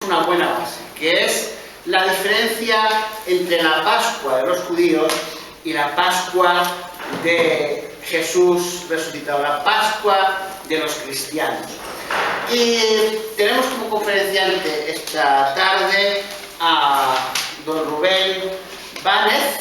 una buena base, que es la diferencia entre la Pascua de los judíos y la Pascua de Jesús resucitado, la Pascua de los cristianos. Y tenemos como conferenciante esta tarde a don Rubén Báñez,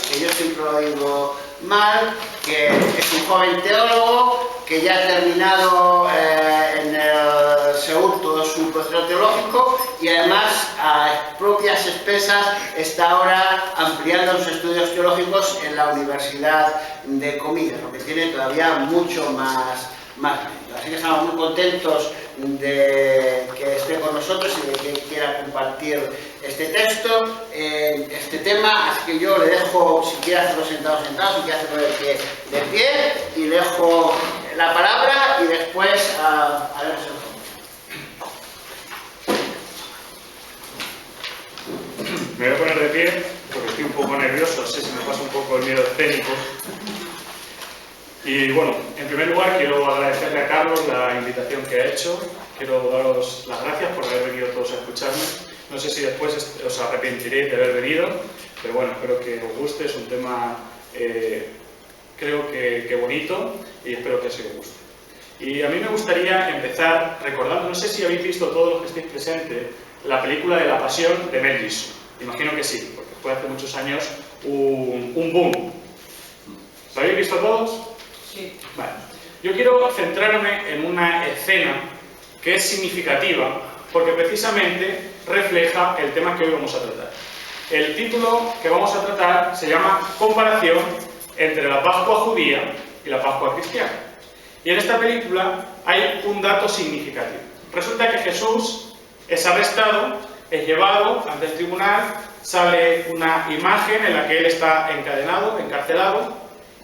que yo siempre lo digo mal, que es un joven teólogo que ya ha terminado en el Seúl todo su proceso teológico y además a propias expensas está ahora ampliando sus estudios teológicos en la Universidad de Comillas, lo que tiene todavía mucho más mérito. Así que estamos muy contentos de que esté con nosotros y de que quiera compartir este texto, este tema. Así que yo le dejo, si quiere hacerlo sentado, si quiere hacerlo de pie, y le dejo la palabra y después haremos el comentario. Me voy a poner de pie porque estoy un poco nervioso, así se me pasa un poco el miedo escénico. Y bueno, en primer lugar quiero agradecerle a Carlos la invitación que ha hecho. Quiero daros las gracias por haber venido todos a escucharme. No sé si después os arrepentiréis de haber venido, pero bueno, espero que os guste. Es un tema, creo que bonito, y espero que os guste. Y a mí me gustaría empezar recordando, no sé si habéis visto todos los que estéis presentes, la película de La Pasión de Mel Gibson. Imagino que sí, porque fue hace muchos años un boom. ¿Lo habéis visto todos? Sí. Vale. Yo quiero centrarme en una escena que es significativa porque precisamente refleja el tema que hoy vamos a tratar. El título que vamos a tratar se llama Comparación entre la Pascua judía y la Pascua cristiana. Y en esta película hay un dato significativo. Resulta que Jesús es arrestado, es llevado ante el tribunal, sale una imagen en la que él está encadenado, encarcelado,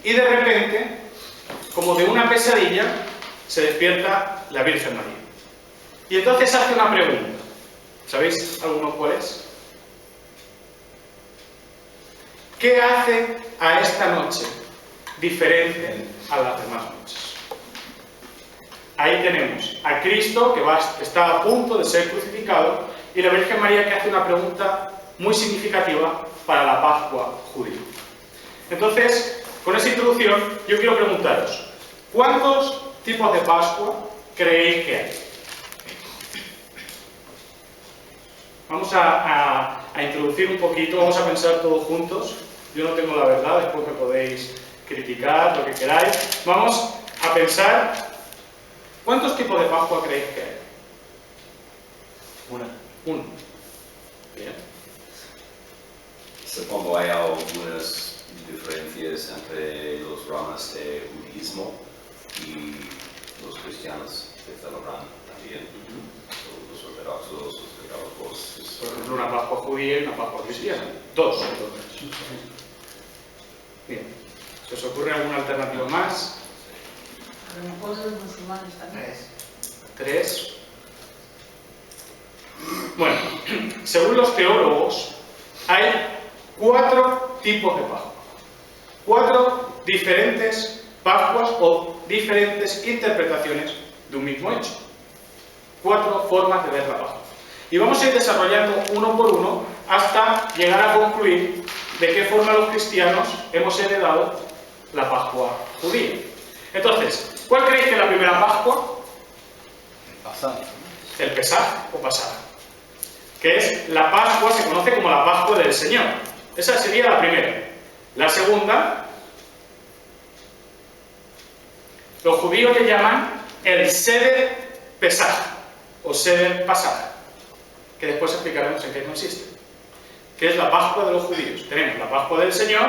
y de repente, como de una pesadilla, se despierta la Virgen María. Y entonces hace una pregunta. ¿Sabéis alguno cuál es? ¿Qué hace a esta noche diferente a las demás noches? Ahí tenemos a Cristo que está a punto de ser crucificado y la Virgen María que hace una pregunta muy significativa para la Pascua judía. Entonces, con esa introducción, yo quiero preguntaros, ¿cuántos tipos de Pascua creéis que hay? Vamos a introducir un poquito, vamos a pensar todos juntos. Yo no tengo la verdad, después me podéis criticar, lo que queráis. Vamos a pensar, ¿cuántos tipos de Pascua creéis que hay? Uno. Bien. Supongo hay algunas diferencias entre los ramas de budismo y los cristianos que celebran también. Los ortodoxos, los católicos. Por ejemplo, una Pascua judía y una Pascua cristiana. Dos. Bien. ¿Se os ocurre alguna alternativa más? A lo mejor de los musulmanes también. Tres. Bueno, según los teólogos, hay 4 tipos de Pascua. 4 diferentes Pascuas o diferentes interpretaciones de un mismo hecho. 4 formas de ver la Pascua. Y vamos a ir desarrollando uno por uno hasta llegar a concluir de qué forma los cristianos hemos heredado la Pascua judía. Entonces, ¿cuál creéis que es la primera Pascua? El Pesaj o Pasaj, que es la Pascua, se conoce como la Pascua del Señor. Esa sería la primera. La segunda, los judíos le llaman el Seder Pesaj o Seder Pasaj, que después explicaremos en qué consiste, que es la Pascua de los judíos. Tenemos la Pascua del Señor,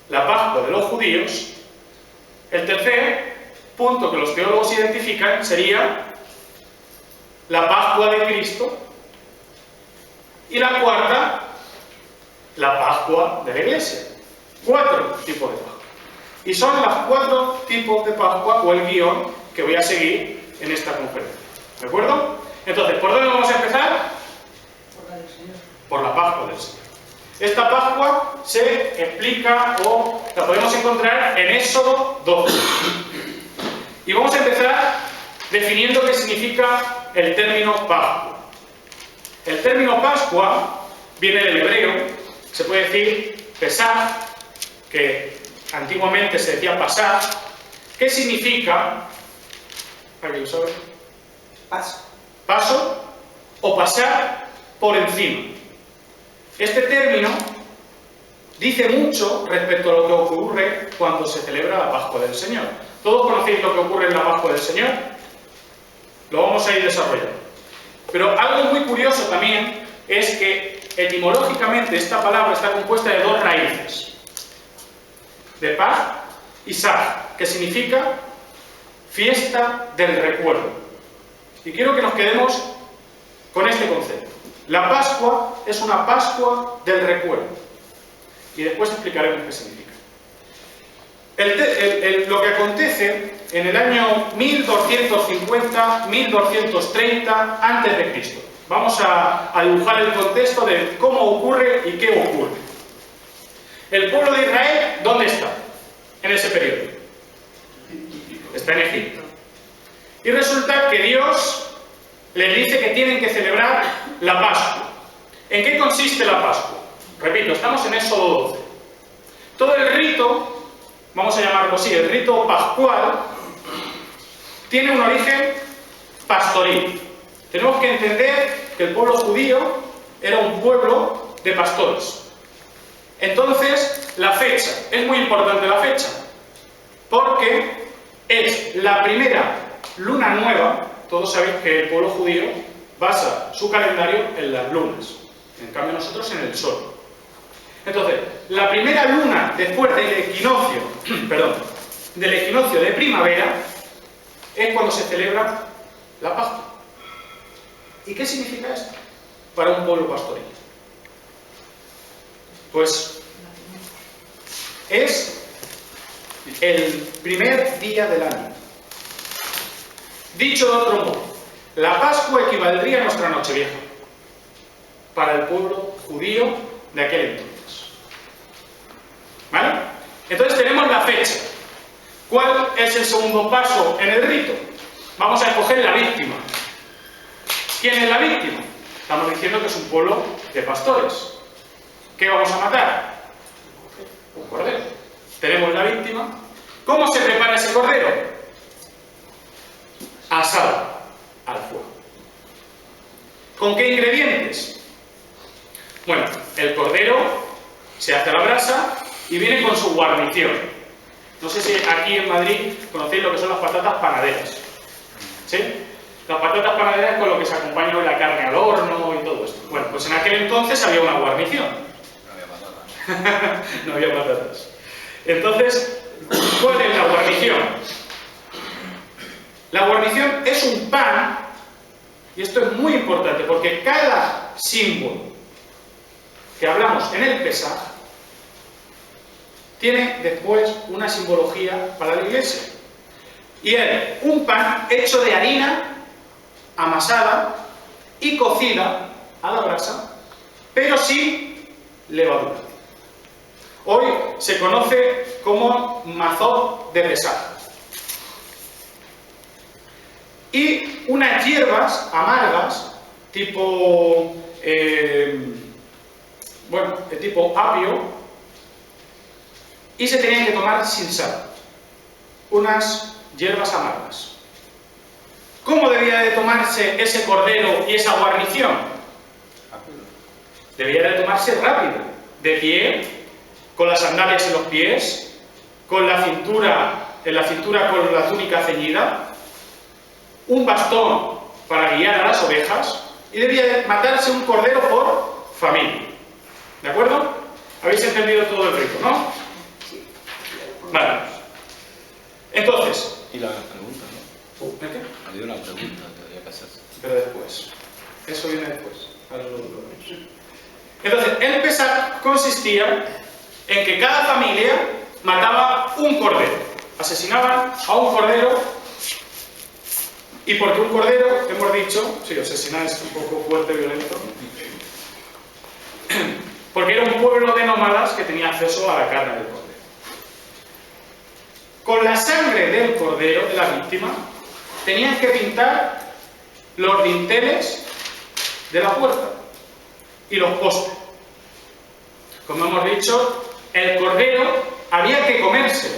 la Pascua de los judíos. El tercer punto que los teólogos identifican sería la Pascua de Cristo, y la cuarta, la Pascua de la Iglesia. 4 tipos de Pascua. Y son los 4 tipos de Pascua o el guión que voy a seguir en esta conferencia. ¿De acuerdo? Entonces, ¿por dónde vamos a empezar? Por la del Señor. Por la Pascua del Señor. Esta Pascua se explica o la podemos encontrar en Éxodo 12. Y vamos a empezar definiendo qué significa el término Pascua. El término Pascua viene del hebreo, se puede decir Pesaj, que antiguamente se decía Pasar, que significa, ¿alguien lo sabe? Paso o pasar por encima. Este término dice mucho respecto a lo que ocurre cuando se celebra la Pascua del Señor. ¿Todos conocéis lo que ocurre en la Pascua del Señor? Lo vamos a ir desarrollando. Pero algo muy curioso también es que etimológicamente esta palabra está compuesta de dos raíces, de paz y sar, que significa fiesta del recuerdo. Y quiero que nos quedemos con este concepto. La Pascua es una Pascua del recuerdo. Y después explicaremos qué significa. Lo que acontece en el año 1250-1230 a.C. Vamos a dibujar el contexto de cómo ocurre y qué ocurre. El pueblo de Israel, ¿dónde está en ese periodo? Está en Egipto. Y resulta que Dios les dice que tienen que celebrar la Pascua. ¿En qué consiste la Pascua? Repito, estamos en Éxodo 12. Todo el rito, vamos a llamarlo así, el rito pascual, tiene un origen pastoril. Tenemos que entender que el pueblo judío era un pueblo de pastores. Entonces, la fecha, es muy importante la fecha, porque es la primera luna nueva. Todos sabéis que el pueblo judío basa su calendario en las lunas, en cambio nosotros en el sol. Entonces, la primera luna después del equinoccio, del equinoccio de primavera, es cuando se celebra la Pascua. ¿Y qué significa esto para un pueblo pastoril? Pues es el primer día del año. Dicho de otro modo, la Pascua equivaldría a nuestra Nochevieja para el pueblo judío de aquel entonces. ¿Vale? Entonces tenemos la fecha. ¿Cuál es el segundo paso en el rito? Vamos a escoger la víctima. ¿Quién es la víctima? Estamos diciendo que es un pueblo de pastores. ¿Qué vamos a matar? Un cordero. Tenemos la víctima. ¿Cómo se prepara ese cordero? Asado al fuego. ¿Con qué ingredientes? Bueno, el cordero se hace a la brasa y viene con su guarnición. No sé si aquí en Madrid conocéis lo que son las patatas panaderas. ¿Sí? Las patatas panaderas es con lo que se acompaña hoy la carne al horno y todo esto. Bueno, pues en aquel entonces había una guarnición. No había patatas. No había patatas. Entonces, ¿cuál es la guarnición? La guarnición es un pan, y esto es muy importante, porque cada símbolo que hablamos en el Pesaj tiene después una simbología para la iglesia. Y es un pan hecho de harina amasada y cocida a la brasa, pero sin levadura. Hoy se conoce como mazot de Pesaj. Y unas hierbas amargas, tipo tipo apio, y se tenían que tomar sin sal. Unas hierbas amargas. ¿Cómo debía de tomarse ese cordero y esa guarnición? Debía de tomarse rápido, de pie, con las sandalias en los pies, con la cintura, en la cintura con la túnica ceñida, un bastón para guiar a las ovejas, y debía de matarse un cordero por familia. ¿De acuerdo? ¿Habéis entendido todo el rito, no? Vale. Entonces... Y la pregunta, ¿no? ¿De qué? Había una pregunta que había que hacerse. Pero después. Eso viene después. Ahora lo vemos. Entonces, el Pesaj consistía en que cada familia mataba un cordero. Asesinaban a un cordero. Y porque un cordero, hemos dicho, sí, asesinar es un poco fuerte, violento, porque era un pueblo de nómadas que tenía acceso a la carne del cordero. Con la sangre del cordero, de la víctima, tenían que pintar los dinteles de la puerta. y los postres. Como hemos dicho, el cordero había que comérselo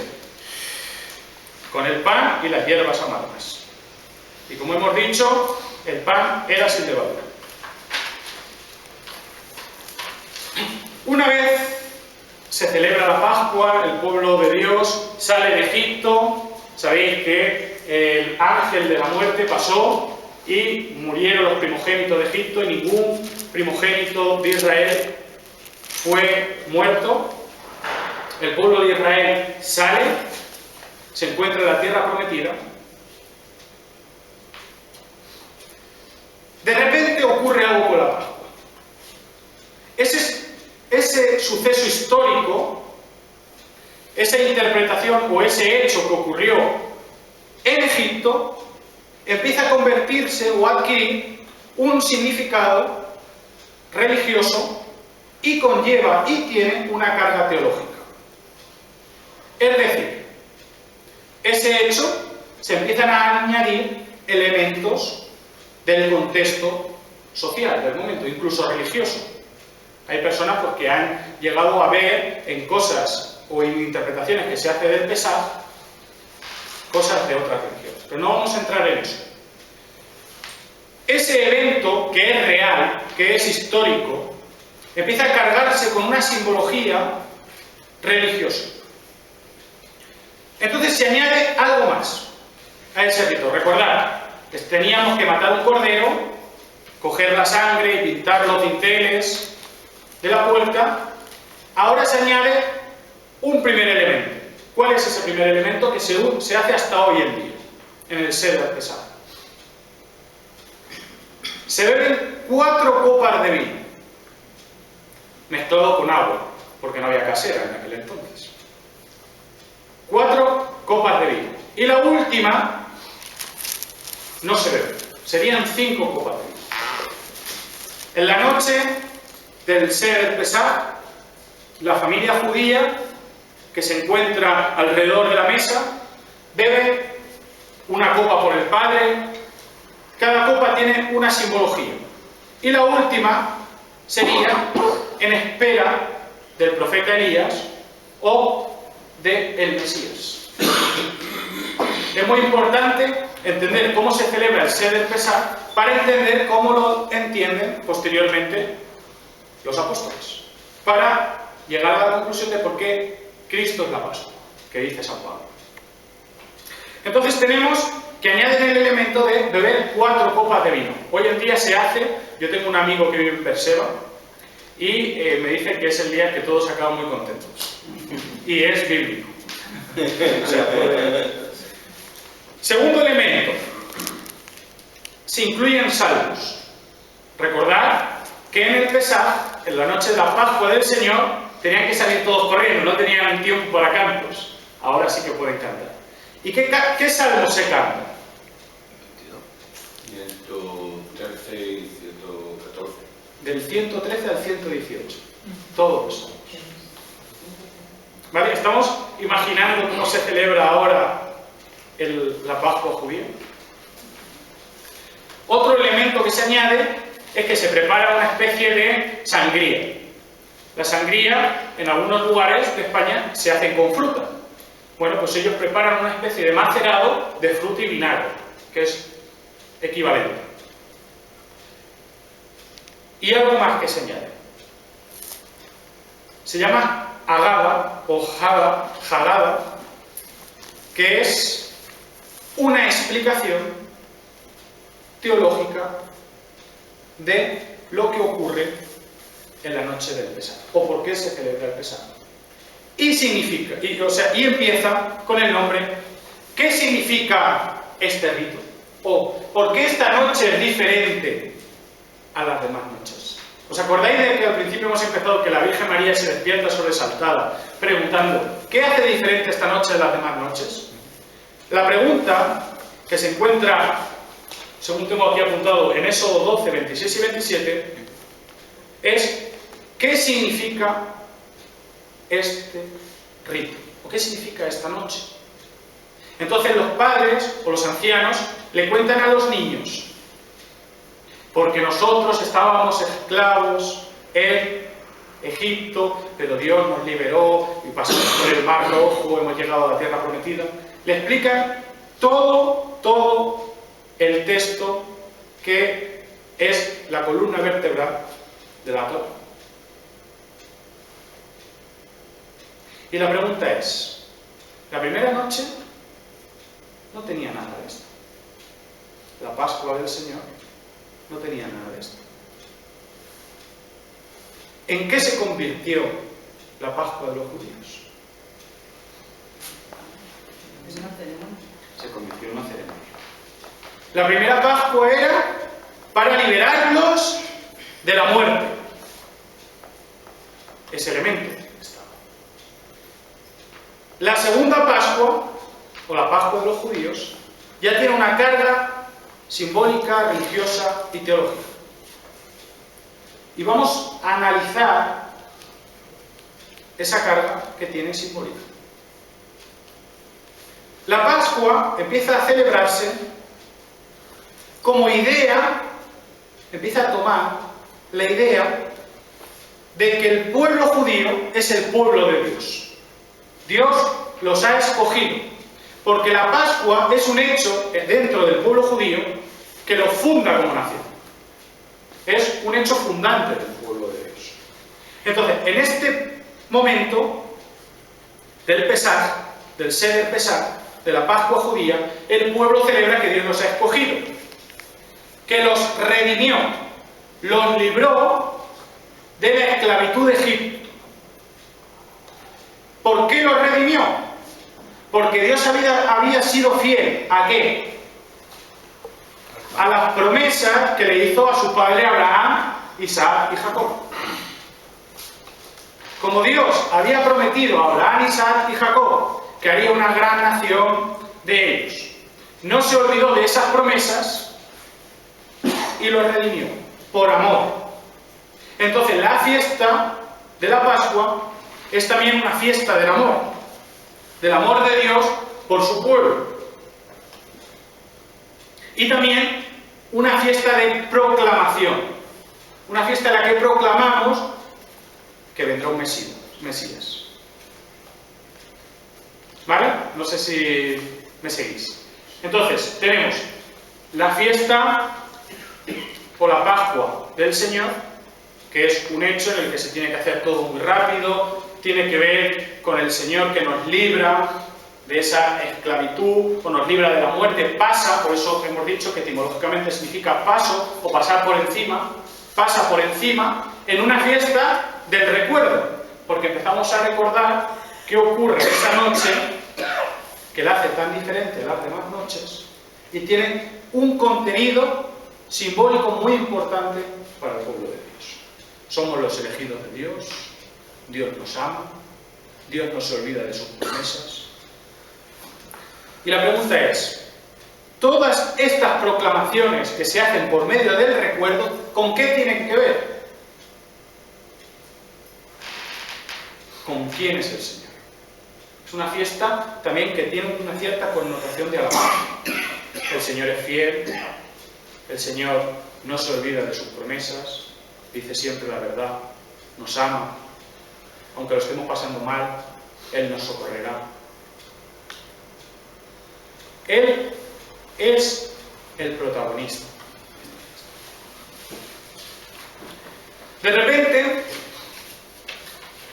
con el pan y las hierbas amargas. Y como hemos dicho, el pan era sin levadura. Una vez se celebra la Pascua, el pueblo de Dios sale de Egipto. Sabéis que el ángel de la muerte pasó y murieron los primogénitos de Egipto y ningún primogénito de Israel fue muerto. El pueblo de Israel sale, se encuentra en la tierra prometida. De repente ocurre algo con la Pascua. Ese suceso histórico, esa interpretación o ese hecho que ocurrió en Egipto, empieza a convertirse o a adquirir un significado religioso y conlleva y tiene una carga teológica. Es decir, ese hecho se empiezan a añadir elementos del contexto social, del momento, incluso religioso. Hay personas pues, que han llegado a ver en cosas o en interpretaciones que se hace del Pesaj cosas de otras religiones. Pero no vamos a entrar en eso. Ese evento que es real, que es histórico, empieza a cargarse con una simbología religiosa. Entonces se añade algo más a ese rito. Recordad que teníamos que matar un cordero, coger la sangre y pintar los dinteles de la puerta. Ahora se añade un primer elemento. ¿Cuál es ese primer elemento que se hace hasta hoy en día en el Seder Pesaj? Se beben 4 copas de vino mezclado con agua, porque no había casera en aquel entonces. 4 copas de vino. Y la última no se bebe. Serían 5 copas de vino. En la noche del Seder Pesaj, la familia judía que se encuentra alrededor de la mesa bebe una copa por el padre. Cada copa tiene una simbología. Y la última sería en espera del profeta Elías o del Mesías. Es muy importante entender cómo se celebra el Seder Pesaj para entender cómo lo entienden posteriormente los apóstoles, para llegar a la conclusión de por qué Cristo es la Pascua, que dice San Pablo. Entonces tenemos que añaden el elemento de beber 4 copas de vino. Hoy en día se hace, yo tengo un amigo que vive en Perseba y me dice que es el día que todos acaban muy contentos. Y es bíblico. O sea, segundo elemento, se incluyen salmos. Recordad que en el Pesaj, en la noche de la Pascua del Señor, tenían que salir todos corriendo, no tenían tiempo para cantos. Ahora sí que pueden cantar. ¿Y qué salmos se cantan? 113 y 114. Del 113 al 118. Todos los salmos. ¿Vale? ¿Estamos imaginando cómo se celebra ahora la Pascua judía? Otro elemento que se añade es que se prepara una especie de sangría. La sangría, en algunos lugares de España, se hace con fruta. Bueno, pues ellos preparan una especie de macerado de fruta y vinagre, que es equivalente. Y algo más que se añade. Se llama agada o jagada, que es una explicación teológica de lo que ocurre en la noche del Pesaj, o por qué se celebra el Pesaj. Y significa, y empieza con el nombre. ¿Qué significa este rito? O ¿por qué esta noche es diferente a las demás noches? ¿Os acordáis de que al principio hemos empezado que la Virgen María se despierta sobresaltada, preguntando ¿qué hace diferente esta noche de las demás noches? La pregunta que se encuentra, según tengo aquí apuntado, en Éxodo 12, 26 y 27, es ¿qué significa este rito? ¿O qué significa esta noche? Entonces los padres o los ancianos le cuentan a los niños, porque nosotros estábamos esclavos en Egipto, pero Dios nos liberó y pasamos por el Mar Rojo, hemos llegado a la tierra prometida. Le explican todo el texto que es la columna vertebral de la Torá. Y la pregunta es, la primera noche no tenía nada de esto. La Pascua del Señor no tenía nada de esto. ¿En qué se convirtió la Pascua de los judíos? Es una ceremonia. Se convirtió en una ceremonia. La primera Pascua era para liberarlos de la muerte. Ese elemento estaba. La segunda Pascua, o la Pascua de los judíos, ya tiene una carga simbólica, religiosa y teológica. Y vamos a analizar esa carga que tiene simbólica. La Pascua empieza a celebrarse como idea, empieza a tomar la idea de que el pueblo judío es el pueblo de Dios. Dios los ha escogido, porque la Pascua es un hecho dentro del pueblo judío que lo funda como nación. Es un hecho fundante del pueblo de Dios. Entonces, en este momento del Pesaj, del Seder Pesaj, de la Pascua judía, el pueblo celebra que Dios los ha escogido, que los redimió, los libró de la esclavitud de Egipto. ¿Por qué los redimió? Porque Dios había sido fiel ¿a qué? A las promesas que le hizo a su padre Abraham, Isaac y Jacob. Como Dios había prometido a Abraham, Isaac y Jacob que haría una gran nación de ellos, no se olvidó de esas promesas y los redimió por amor. Entonces la fiesta de la Pascua es también una fiesta del amor de Dios por su pueblo. Y también una fiesta de proclamación, una fiesta en la que proclamamos que vendrá un Mesías. ¿Vale? No sé si me seguís. Entonces, tenemos la fiesta o la Pascua del Señor, que es un hecho en el que se tiene que hacer todo muy rápido, tiene que ver con el Señor que nos libra de esa esclavitud o nos libra de la muerte, pasa, por eso hemos dicho que etimológicamente significa paso o pasar por encima, pasa por encima en una fiesta del recuerdo, porque empezamos a recordar qué ocurre esa noche que la hace tan diferente de las demás noches y tiene un contenido simbólico muy importante para el pueblo de Dios. Somos los elegidos de Dios, Dios nos ama, Dios no se olvida de sus promesas. Y la pregunta es, todas estas proclamaciones que se hacen por medio del recuerdo, ¿con qué tienen que ver? ¿Con quién es el Señor? Es una fiesta también que tiene una cierta connotación de alabanza. El Señor es fiel, el Señor no se olvida de sus promesas, dice siempre la verdad, nos ama, aunque lo estemos pasando mal, Él nos socorrerá. Él es el protagonista. De repente,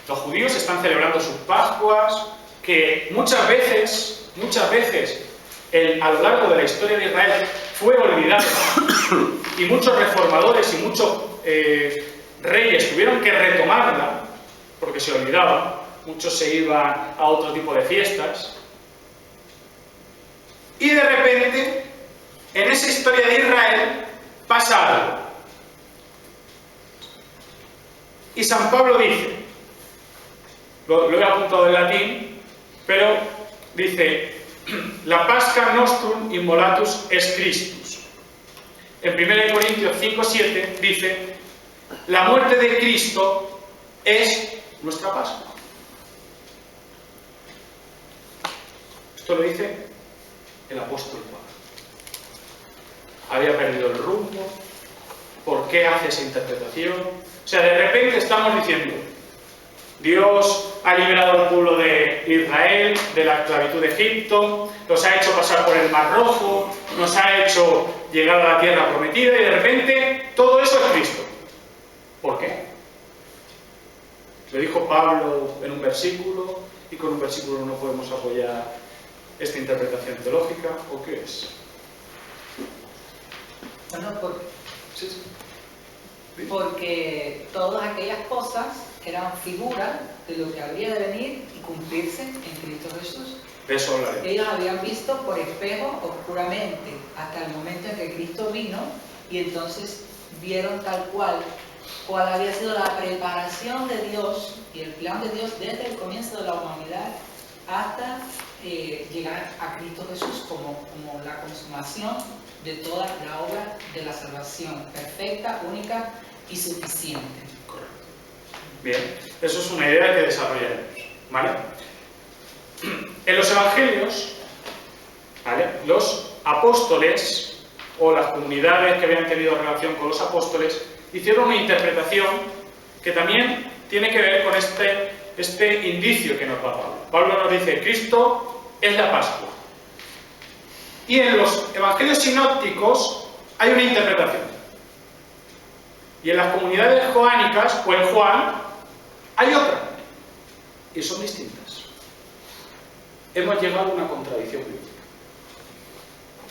los judíos están celebrando sus Pascuas, que muchas veces, a lo largo de la historia de Israel, fue olvidada. Y muchos reformadores y muchos reyes tuvieron que retomarla, porque se olvidaba. Muchos se iban a otro tipo de fiestas. Y de repente, en esa historia de Israel, pasa algo. Y San Pablo dice, lo he apuntado en latín, pero dice, la Pascha nostrum immolatus est Christus. En 1 Corintios 5:7 dice, la muerte de Cristo es nuestra Pascua. Esto lo dice el apóstol Juan. Había perdido el rumbo. ¿Por qué hace esa interpretación? O sea, de repente estamos diciendo, Dios ha liberado al pueblo de Israel de la esclavitud de Egipto, los ha hecho pasar por el Mar Rojo, nos ha hecho llegar a la tierra prometida y de repente todo eso es Cristo. ¿Por qué? Lo dijo Pablo en un versículo y con un versículo no podemos apoyar esta interpretación teológica, ¿o qué es? Bueno, porque, Sí, sí. porque todas aquellas cosas eran figuras de lo que habría de venir y cumplirse en Cristo Jesús. De eso hablaré. Ellos habían visto por espejo oscuramente hasta el momento en que Cristo vino y entonces vieron tal cual había sido la preparación de Dios y el plan de Dios desde el comienzo de la humanidad hasta llegar a Cristo Jesús como la consumación de toda la obra de la salvación, perfecta, única y suficiente. Correcto. Bien, eso es una idea que desarrollaremos, ¿vale? En los evangelios, ¿vale?, los apóstoles o las comunidades que habían tenido relación con los apóstoles hicieron una interpretación que también tiene que ver con este indicio que nos da Pablo. Pablo nos dice, Cristo es la Pascua. Y en los evangelios sinópticos hay una interpretación. Y en las comunidades joánicas, o en Juan, hay otra. Y son distintas. Hemos llegado a una contradicción bíblica.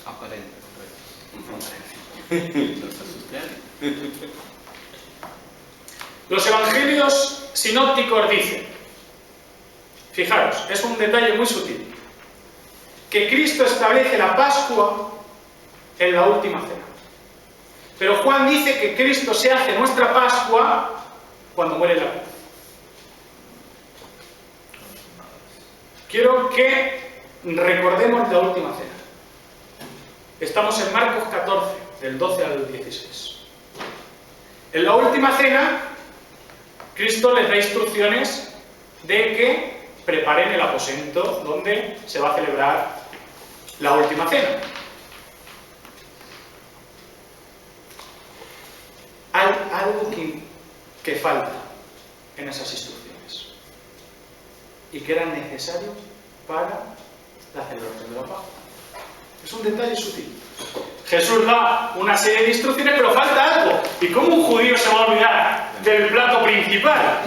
Aparente, correcto. No se asusten. Los evangelios sinópticos dicen, fijaros, es un detalle muy sutil, que Cristo establece la Pascua en la última cena. Pero Juan dice que Cristo se hace nuestra Pascua cuando muere en la cruz. Quiero que recordemos la última cena. Estamos en Marcos 14, del 12 al 16. En la última cena, Cristo les da instrucciones de que preparen el aposento donde se va a celebrar la última cena. Hay algo que falta en esas instrucciones y que era necesario para la celebración de la Pascua. Es un detalle sutil. Jesús da una serie de instrucciones, pero falta algo. ¿Y cómo un judío se va a olvidar del plato principal?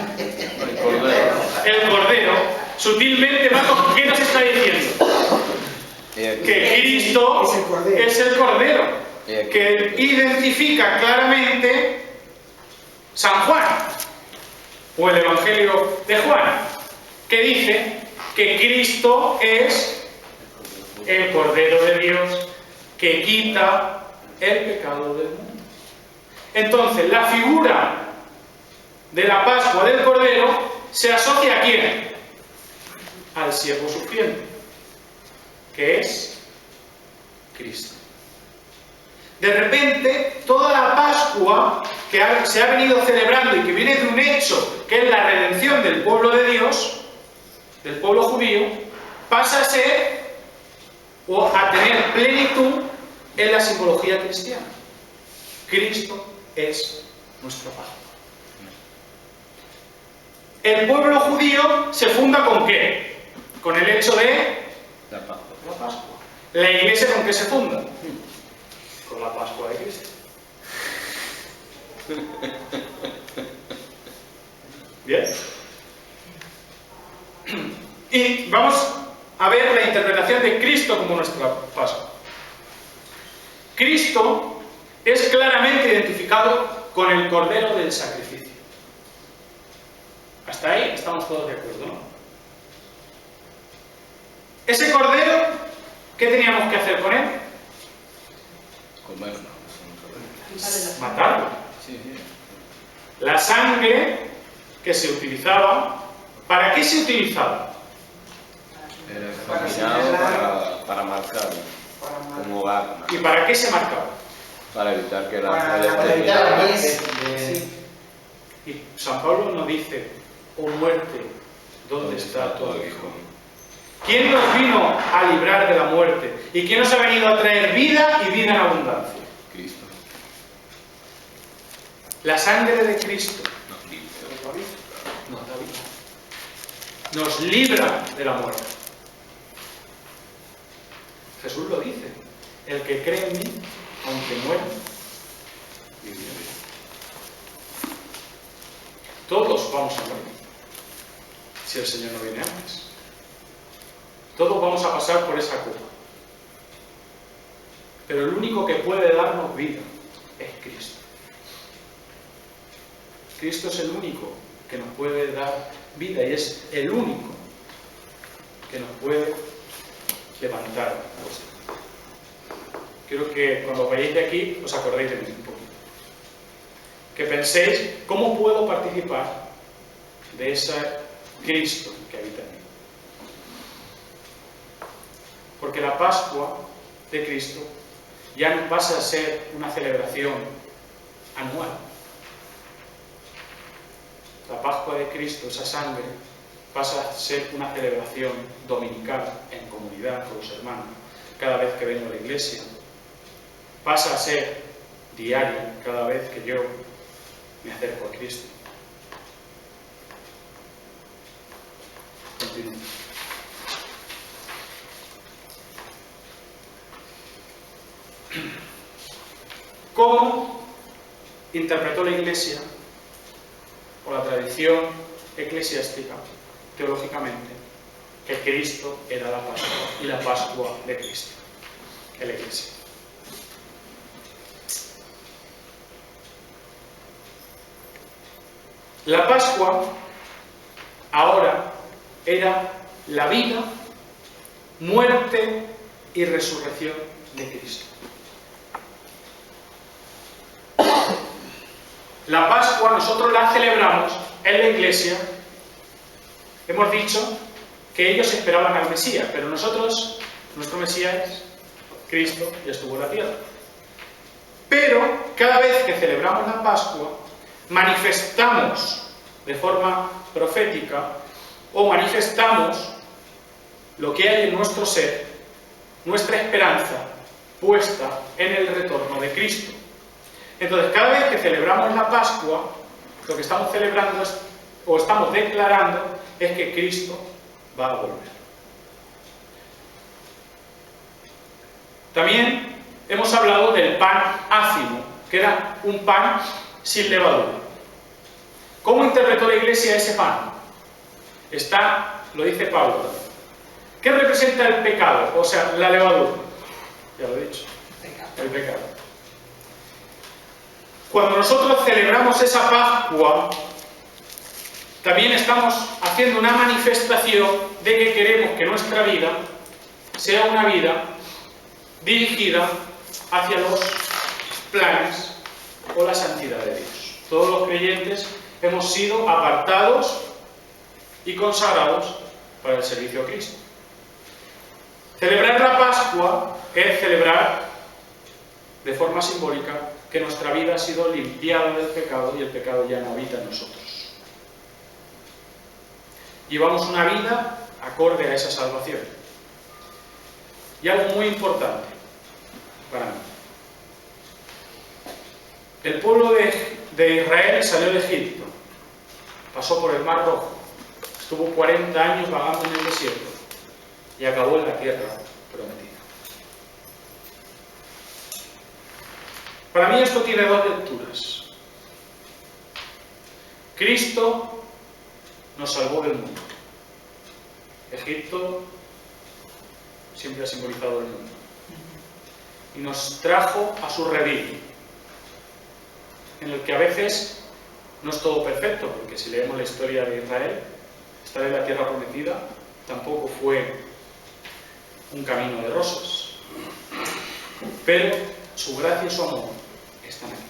El cordero. Sutilmente, Marcos, ¿qué nos está diciendo? Que Cristo es el cordero, que identifica claramente San Juan, o el Evangelio de Juan, que dice que Cristo es el Cordero de Dios que quita el pecado del mundo. Entonces, la figura de la Pascua del Cordero se asocia ¿a quién? Al siervo sufriente, que es Cristo. De repente, toda la Pascua que se ha venido celebrando y que viene de un hecho, que es la redención del pueblo de Dios, del pueblo judío, pasa a ser o a tener plenitud en la simbología cristiana. Cristo es nuestra Pascua. El pueblo judío se funda ¿con qué? Con el hecho de La Pascua. la Pascua. ¿La Iglesia con qué se funda? Con la Pascua de Cristo. Bien. Y vamos a ver la interpretación de Cristo como nuestra Pascua. Cristo es claramente identificado con el Cordero del sacrificio. Hasta ahí estamos todos de acuerdo, ¿no? Ese Cordero, ¿qué teníamos que hacer con él? Comerlo. Matarlo. Sí, sí. La sangre que se utilizaba, ¿para qué se utilizaba? Era combinado para marcarlo. Como arma. ¿Y para qué se marcaba? Para evitar que Para la evitar la muerte muerte. Y San Pablo nos dice, oh muerte, ¿dónde está tu aguijón? ¿Quién nos vino a librar de la muerte? ¿Y quién nos ha venido a traer vida y vida en abundancia? Cristo. La sangre de Cristo nuestra vida. Nos da vida. Nos libra de la muerte. Jesús lo dice. El que cree en mí, aunque muera, vivirá. Todos vamos a morir, si el Señor no viene antes. Todos vamos a pasar por esa copa. Pero el único que puede darnos vida es Cristo. Cristo es el único que nos puede dar vida y es el único que nos puede levantar. Quiero que cuando vayáis de aquí os acordéis de mí un poquito. Que penséis cómo puedo participar de ese Cristo que habita en mí. Porque la Pascua de Cristo ya no pasa a ser una celebración anual. La Pascua de Cristo, esa sangre, pasa a ser una celebración dominical en comunidad con los hermanos, cada vez que vengo a la iglesia. Pasa a ser diaria cada vez que yo me acerco a Cristo. Continúo. ¿Cómo interpretó la Iglesia o la tradición eclesiástica, teológicamente, que Cristo era la Pascua y la Pascua de Cristo en la Iglesia? La Pascua ahora era la vida, muerte y resurrección de Cristo. La Pascua nosotros la celebramos en la Iglesia. Hemos dicho que ellos esperaban al Mesías, pero nosotros, nuestro Mesías es Cristo, ya estuvo en la tierra. Pero cada vez que celebramos la Pascua, manifestamos de forma profética o manifestamos lo que hay en nuestro ser, nuestra esperanza puesta en el retorno de Cristo. Entonces, cada vez que celebramos la Pascua, lo que estamos celebrando o estamos declarando es que Cristo va a volver. También hemos hablado del pan ácimo, que era un pan sin levadura. ¿Cómo interpretó la Iglesia ese pan? Lo dice Pablo. ¿Qué representa el pecado? O sea, la levadura. Ya lo he dicho. El pecado. Cuando nosotros celebramos esa Pascua, también estamos haciendo una manifestación de que queremos que nuestra vida sea una vida dirigida hacia los planes o la santidad de Dios. Todos los creyentes hemos sido apartados y consagrados para el servicio a Cristo. Celebrar la Pascua es celebrar de forma simbólica que nuestra vida ha sido limpiada del pecado y el pecado ya no habita en nosotros. Llevamos una vida acorde a esa salvación. Y algo muy importante para mí. El pueblo de Israel salió de Egipto, pasó por el Mar Rojo, estuvo 40 años vagando en el desierto y acabó en la tierra prometida. Para mí esto tiene dos lecturas. Cristo nos salvó del mundo. Egipto siempre ha simbolizado el mundo. Y nos trajo a su redil, en el que a veces no es todo perfecto, porque si leemos la historia de Israel, estar en la tierra prometida tampoco fue un camino de rosas. Pero su gracia y su amor están aquí.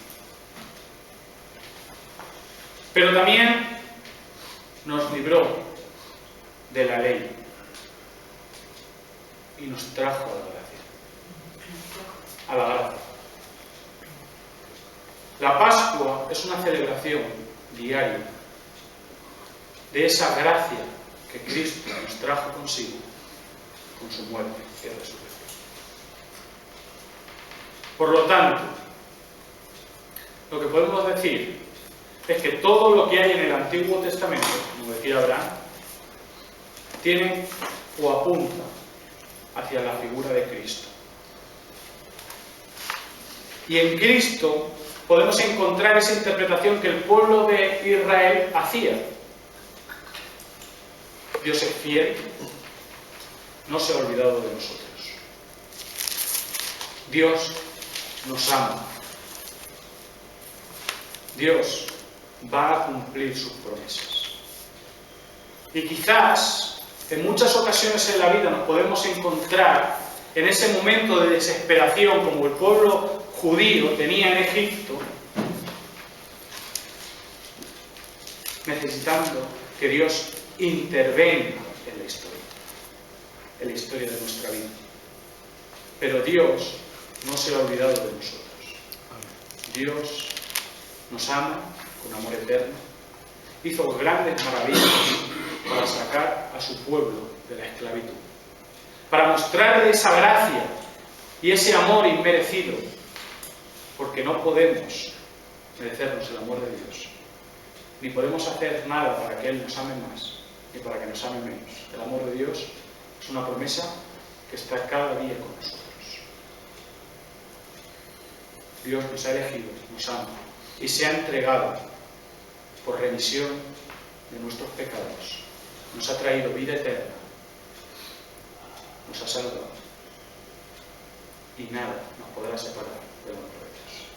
Pero también nos libró de la ley y nos trajo a la gracia. La Pascua es una celebración diaria de esa gracia que Cristo nos trajo consigo con su muerte y resurrección. Por lo tanto, lo que podemos decir es que todo lo que hay en el Antiguo Testamento, como decía Abraham, tiene o apunta hacia la figura de Cristo. Y en Cristo podemos encontrar esa interpretación que el pueblo de Israel hacía. Dios es fiel, no se ha olvidado de nosotros. Dios nos ama. Dios va a cumplir sus promesas. Y quizás en muchas ocasiones en la vida nos podemos encontrar en ese momento de desesperación como el pueblo judío tenía en Egipto, necesitando que Dios intervenga en la historia de nuestra vida. Pero Dios no se ha olvidado de nosotros. Dios nos ama con amor eterno, hizo grandes maravillas para sacar a su pueblo de la esclavitud, para mostrarle esa gracia y ese amor inmerecido, porque no podemos merecernos el amor de Dios, ni podemos hacer nada para que Él nos ame más, ni para que nos ame menos. El amor de Dios es una promesa que está cada día con nosotros. Dios nos ha elegido, nos ama y se ha entregado por remisión de nuestros pecados. Nos ha traído vida eterna, nos ha salvado y nada nos podrá separar del amor de Dios.